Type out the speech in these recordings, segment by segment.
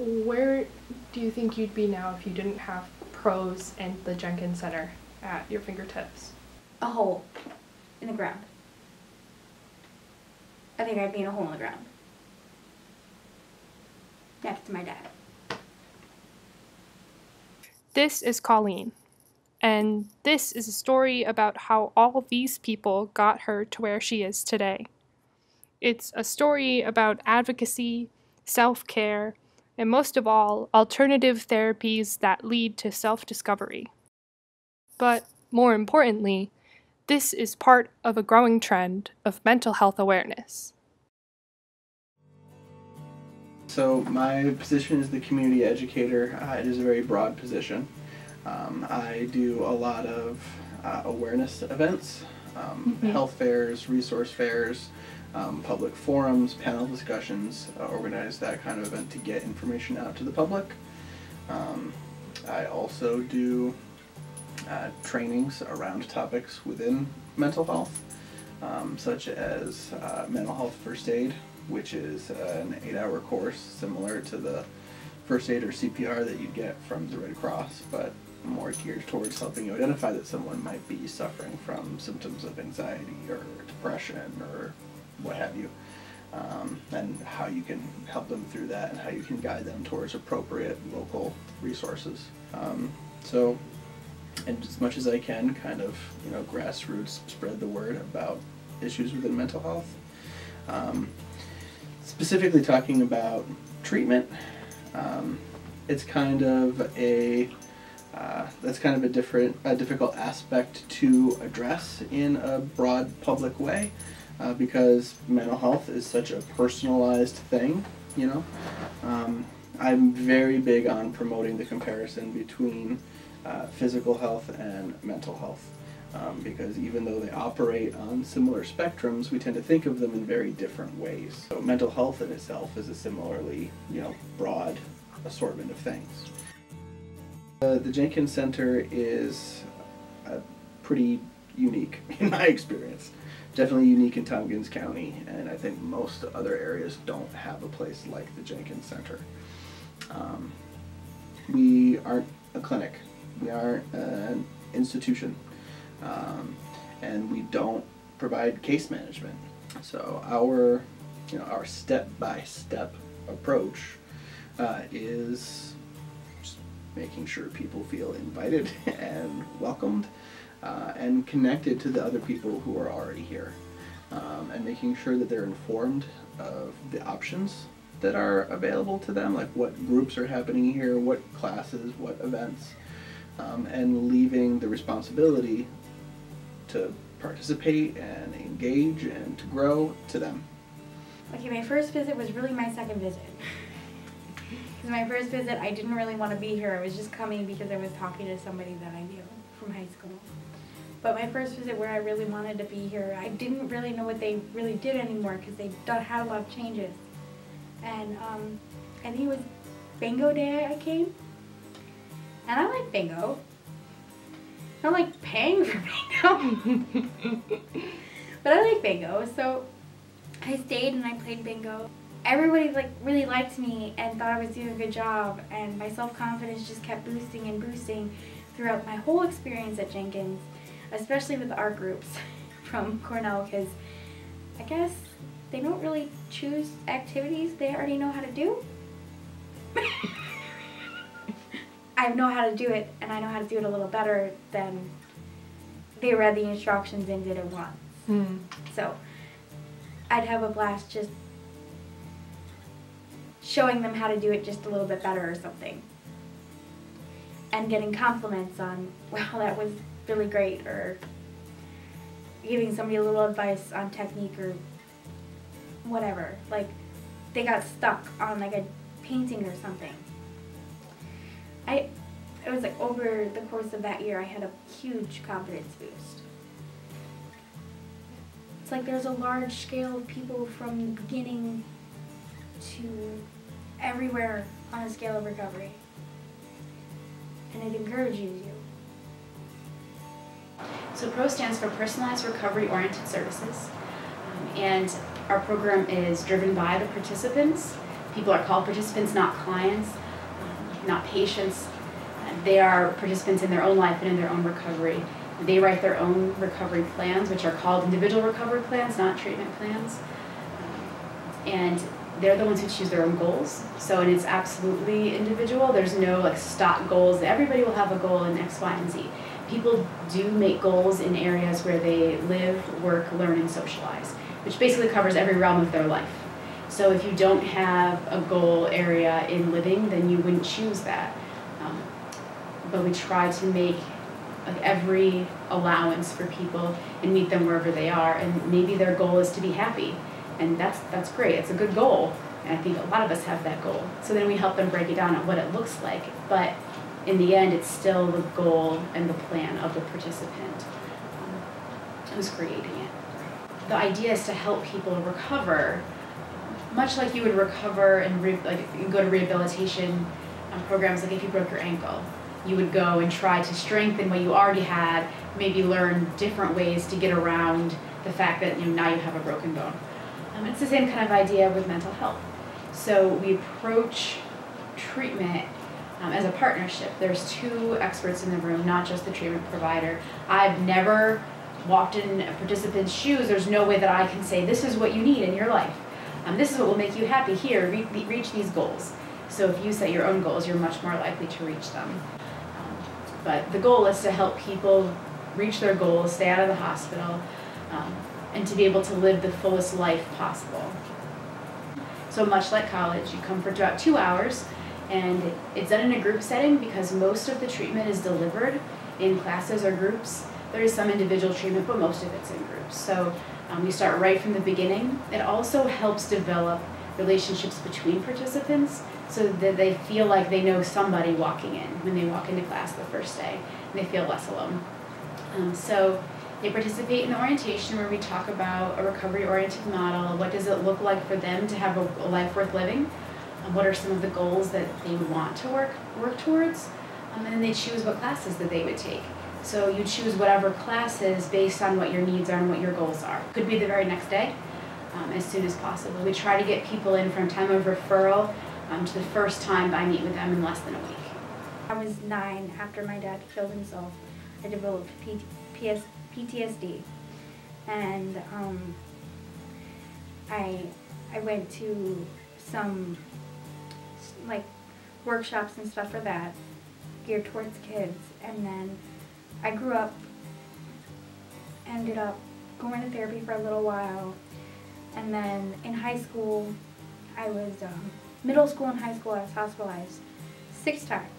Where do you think you'd be now if you didn't have PROS and the Jenkins Center at your fingertips? A hole in the ground. I think I'd be in a hole in the ground. Next to my dad. This is Colleen, and this is a story about how all of these people got her to where she is today. It's a story about advocacy, self-care, and most of all, alternative therapies that lead to self-discovery. But more importantly, this is part of a growing trend of mental health awareness. So my position is the community educator. It is a very broad position. I do a lot of awareness events, health fairs, resource fairs, public forums, panel discussions, organize that kind of event to get information out to the public. I also do trainings around topics within mental health, such as mental health first aid, which is an 8-hour course similar to the first aid or CPR that you get from the Red Cross, but more geared towards helping you identify that someone might be suffering from symptoms of anxiety or depression or what have you, and how you can help them through that and how you can guide them towards appropriate local resources. And as much as I can, kind of, grassroots spread the word about issues within mental health. Specifically talking about treatment, it's kind of that's kind of a difficult aspect to address in a broad public way, because mental health is such a personalized thing. I'm very big on promoting the comparison between physical health and mental health. Because even though they operate on similar spectrums, we tend to think of them in very different ways. So mental health in itself is a similarly, broad assortment of things. The Jenkins Center is pretty unique in my experience. Definitely unique in Tompkins County, and I think most other areas don't have a place like the Jenkins Center. We aren't a clinic. We aren't an institution. And we don't provide case management. So our step-by-step approach is just making sure people feel invited and welcomed and connected to the other people who are already here, and making sure that they're informed of the options that are available to them, like what groups are happening here, what classes, what events, and leaving the responsibility to participate and engage and to grow to them. Okay, my first visit was really my second visit. Because my first visit, I didn't really want to be here. I was just coming because I was talking to somebody that I knew from high school. But my first visit where I really wanted to be here, I didn't really know what they really did anymore because they had a lot of changes. And I think it was bingo day I came. And I like bingo. I don't like paying for bingo. But I like bingo, so I stayed and I played bingo. Everybody really liked me and thought I was doing a good job, and my self-confidence just kept boosting and boosting throughout my whole experience at Jenkins, especially with the art groups from Cornell, because I guess they don't really choose activities they already know how to do. I know how to do it, and I know how to do it a little better than they read the instructions and did it once. So I'd have a blast just showing them how to do it just a little bit better or something. And getting compliments on, wow, that was really great, or giving somebody a little advice on technique or whatever. Like, they got stuck on like a painting or something. It was like over the course of that year, I had a huge confidence boost. It's like there's a large scale of people from the beginning to everywhere on a scale of recovery. And it encourages you. So PRO stands for Personalized Recovery Oriented Services. And our program is driven by the participants. People are called participants, not clients, not patients. They are participants in their own life and in their own recovery. They write their own recovery plans, which are called individual recovery plans, not treatment plans. And they're the ones who choose their own goals. So, and it's absolutely individual. There's no like stock goals. Everybody will have a goal in X, Y, and Z. People do make goals in areas where they live, work, learn, and socialize, which basically covers every realm of their life. So if you don't have a goal area in living, then you wouldn't choose that. But we try to make like every allowance for people and meet them wherever they are. And maybe their goal is to be happy, and that's great. It's a good goal, and I think a lot of us have that goal. So then we help them break it down on what it looks like. But in the end, it's still the goal and the plan of the participant who's creating it. The idea is to help people recover, much like you would recover and you go to rehabilitation programs. Like if you broke your ankle, you would go and try to strengthen what you already had, maybe learn different ways to get around the fact that now you have a broken bone. It's the same kind of idea with mental health. So we approach treatment as a partnership. There's two experts in the room, not just the treatment provider. I've never walked in a participant's shoes. There's no way that I can say, this is what you need in your life. This is what will make you happy. Here, reach these goals. So if you set your own goals, you're much more likely to reach them. But the goal is to help people reach their goals, stay out of the hospital, and to be able to live the fullest life possible. So much like college, you come for about 2 hours, and it's done in a group setting because most of the treatment is delivered in classes or groups. There is some individual treatment, but most of it's in groups. So we start right from the beginning. It also helps develop relationships between participants so that they feel like they know somebody walking in when they walk into class the first day, and they feel less alone. So they participate in the orientation where we talk about a recovery-oriented model. What does it look like for them to have a life worth living? What are some of the goals that they would want to work towards? And then they choose what classes that they would take. So you choose whatever classes based on what your needs are and what your goals are. Could be the very next day, as soon as possible. We try to get people in from time of referral to the first time I meet with them in less than a week. I was 9 after my dad killed himself. I developed PTSD, and I went to some like workshops and stuff for that, geared towards kids, and then I grew up, ended up going to therapy for a little while, and then in high school, I was, middle school and high school, I was hospitalized 6 times.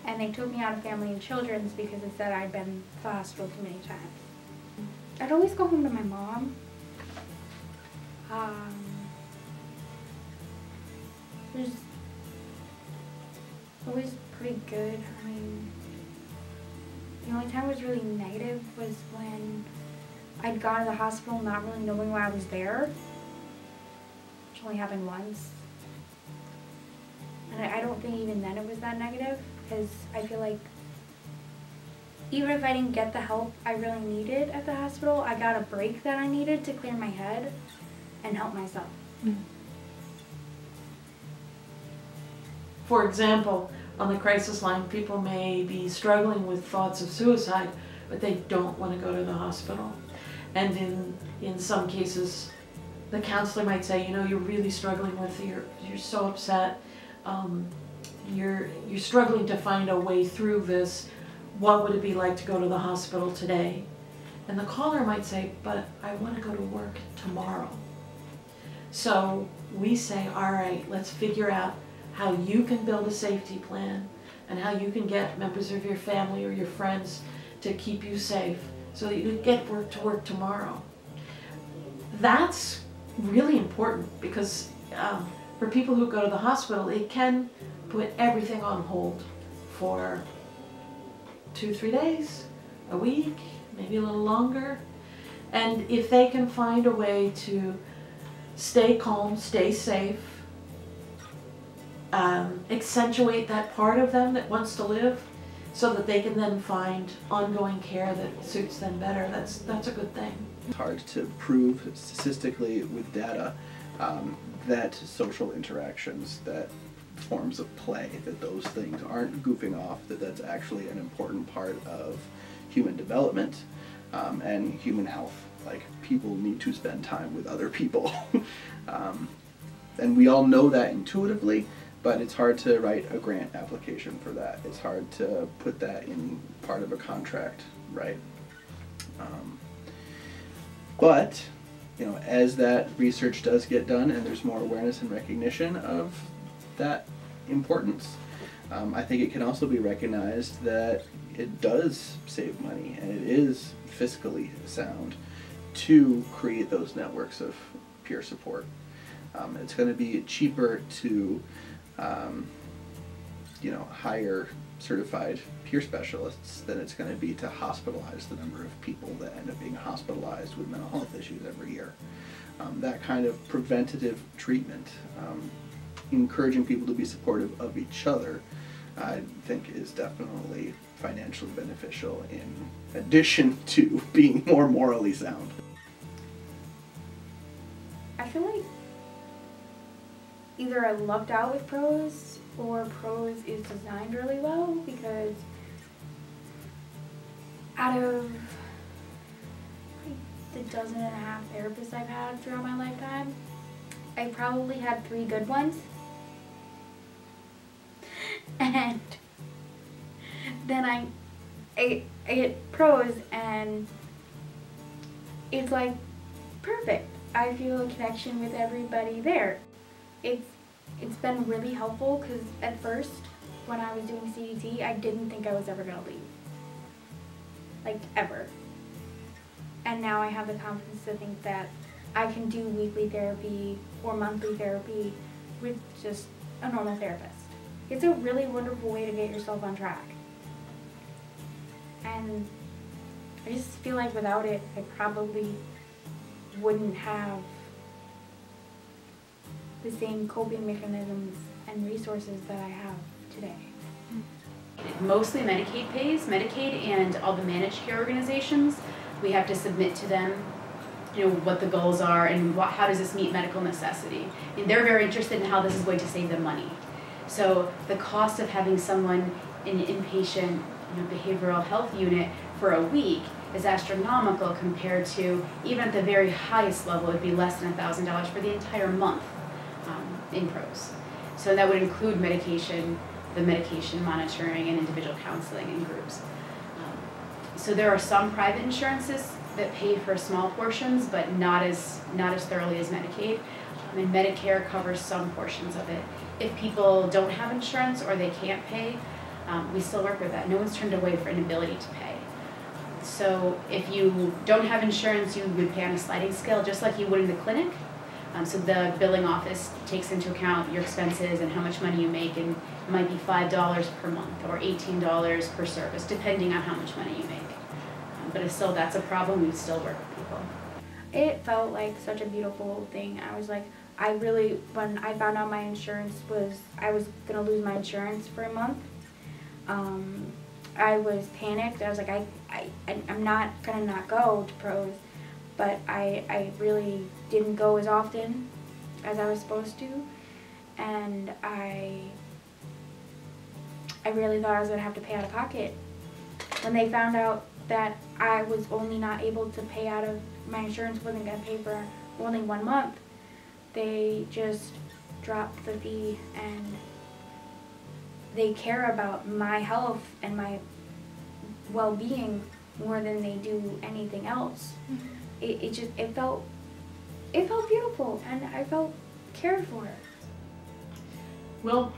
And they took me out of Family and Children's because it said I'd been to the hospital too many times. I'd always go home to my mom. It was always pretty good. I mean, the only time it was really negative was when I'd gone to the hospital not really knowing why I was there, which only happened once. And I don't think even then it was that negative, because I feel like even if I didn't get the help I really needed at the hospital, I got a break that I needed to clear my head and help myself. For example, on the crisis line, people may be struggling with thoughts of suicide, but they don't want to go to the hospital. And in some cases, the counselor might say, you know, you're really struggling with it, you're so upset, you're struggling to find a way through this. What would it be like to go to the hospital today? And the caller might say, but I want to go to work tomorrow. So we say, all right, let's figure out how you can build a safety plan and how you can get members of your family or your friends to keep you safe so that you can get to work tomorrow. That's really important because for people who go to the hospital, it can put everything on hold for 2-3 days, a week, maybe a little longer. And if they can find a way to stay calm, stay safe, accentuate that part of them that wants to live so that they can then find ongoing care that suits them better, that's a good thing. It's hard to prove statistically with data that social interactions, that forms of play, that those things aren't goofing off, that that's actually an important part of human development and human health. Like, people need to spend time with other people. And we all know that intuitively, but it's hard to write a grant application for that. It's hard to put that in part of a contract, right? But, you know, as that research does get done and there's more awareness and recognition of that importance, I think it can also be recognized that it does save money and it is fiscally sound to create those networks of peer support. It's going to be cheaper to you know, hire certified peer specialists than it's going to be to hospitalize the number of people that end up being hospitalized with mental health issues every year. That kind of preventative treatment, encouraging people to be supportive of each other, I think is definitely financially beneficial in addition to being more morally sound. I feel like either I lucked out with PROS or PROS is designed really well, because out of like the dozen and a half therapists I've had throughout my lifetime, I probably had 3 good ones. And then I get PROS and it's like perfect. I feel a connection with everybody there. It's been really helpful, because at first when I was doing CDT, I didn't think I was ever gonna leave. Like, ever. And now I have the confidence to think that I can do weekly therapy or monthly therapy with just a normal therapist. It's a really wonderful way to get yourself on track. And I just feel like without it, I probably wouldn't have the same coping mechanisms and resources that I have today. Mostly Medicaid pays. Medicaid and all the managed care organizations, we have to submit to them, you know, what the goals are and how does this meet medical necessity. And they're very interested in how this is going to save them money. So the cost of having someone in an inpatient, you know, behavioral health unit for a week is astronomical compared to, even at the very highest level, it would be less than $1,000 for the entire month in PROS. So that would include medication, the medication monitoring, and individual counseling in groups. So there are some private insurances that pay for small portions, but not as thoroughly as Medicaid. And Medicare covers some portions of it. If people don't have insurance or they can't pay, we still work with that. No one's turned away for inability to pay. So if you don't have insurance, you would pay on a sliding scale, just like you would in the clinic. So the billing office takes into account your expenses and how much money you make, and it might be $5 per month or $18 per service, depending on how much money you make. But if still that's a problem, we still work with people. It felt like such a beautiful thing. I was like, when I found out my insurance I was gonna lose my insurance for a month, I was panicked. I was like, I'm not gonna not go to PROS, but I really didn't go as often as I was supposed to, and I really thought I was gonna have to pay out of pocket. When they found out that I was only not able to pay out of, my insurance wasn't gonna pay for only 1 month, they just dropped the fee, and they care about my health and my well-being more than they do anything else. Mm-hmm. It felt beautiful, and I felt cared for. Well,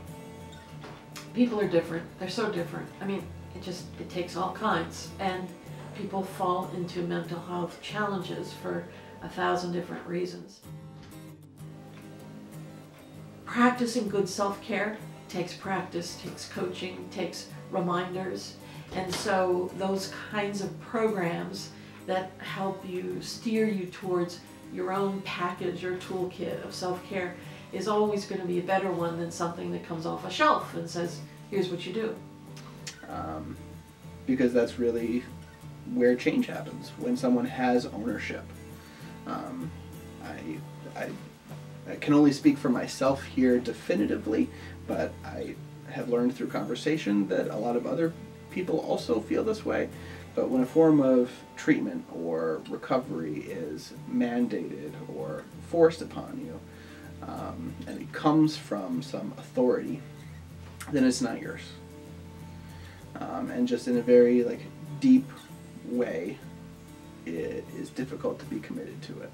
people are different. They're so different. I mean, it takes all kinds, and people fall into mental health challenges for 1,000 different reasons. Practicing good self-care takes practice, takes coaching, takes reminders, and so those kinds of programs that help you steer you towards your own package or toolkit of self-care is always going to be a better one than something that comes off a shelf and says, here's what you do. Because that's really where change happens, when someone has ownership. I I can only speak for myself here definitively, but I have learned through conversation that a lot of other people also feel this way. But when a form of treatment or recovery is mandated or forced upon you, and it comes from some authority, then it's not yours. And just in a very deep way, it is difficult to be committed to it.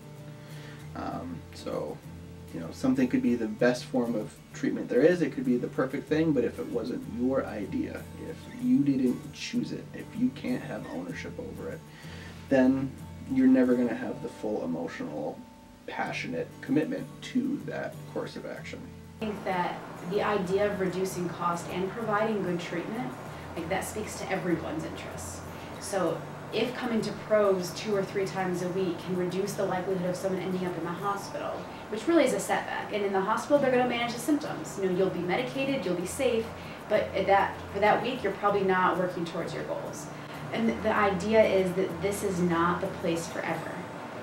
So, something could be the best form of treatment there is, it could be the perfect thing, but if it wasn't your idea, if you didn't choose it, if you can't have ownership over it, then you're never going to have the full emotional, passionate commitment to that course of action. I think that the idea of reducing cost and providing good treatment, that speaks to everyone's interests. So if coming to pros 2 or 3 times a week can reduce the likelihood of someone ending up in the hospital, which really is a setback, and in the hospital they're going to manage the symptoms. You'll be medicated, you'll be safe, but for that week you're probably not working towards your goals. And the idea is that this is not the place forever.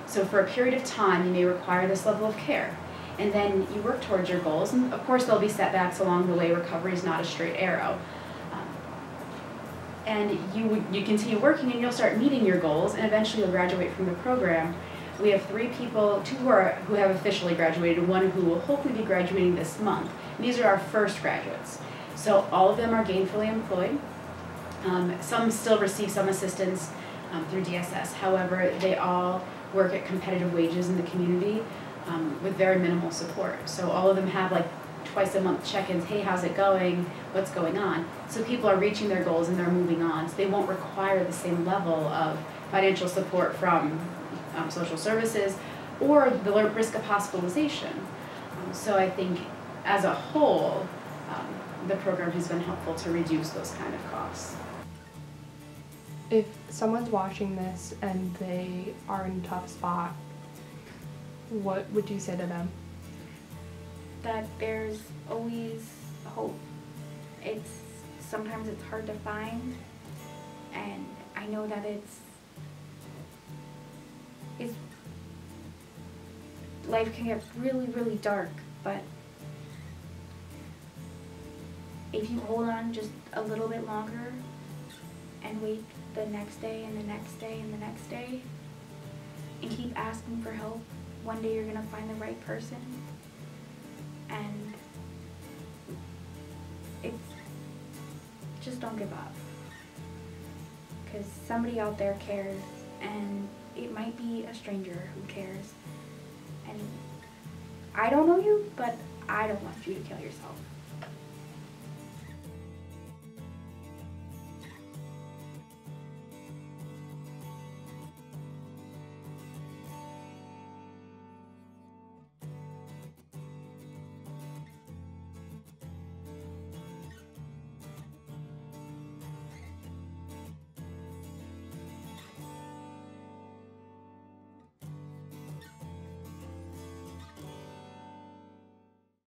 So for a period of time you may require this level of care, and then you work towards your goals, and of course there'll be setbacks along the way. Recovery is not a straight arrow. And you continue working and you'll start meeting your goals, and eventually you'll graduate from the program. We have 3 people, 2 who have officially graduated, and 1 who will hopefully be graduating this month. And these are our first graduates. So all of them are gainfully employed. Some still receive some assistance through DSS. However, they all work at competitive wages in the community with very minimal support. So all of them have twice a month check-ins. Hey, how's it going? What's going on? So people are reaching their goals and they're moving on. So they won't require the same level of financial support from social services or the risk of hospitalization. So I think as a whole, the program has been helpful to reduce those kind of costs. If someone's watching this and they are in a tough spot, what would you say to them? That there's always hope. Sometimes it's hard to find, and I know that life can get really, really dark, but if you hold on just a little bit longer and wait the next day and the next day and the next day and keep asking for help, one day you're gonna find the right person. And just don't give up, because somebody out there cares, and it might be a stranger who cares. And I don't know you, but I don't want you to kill yourself.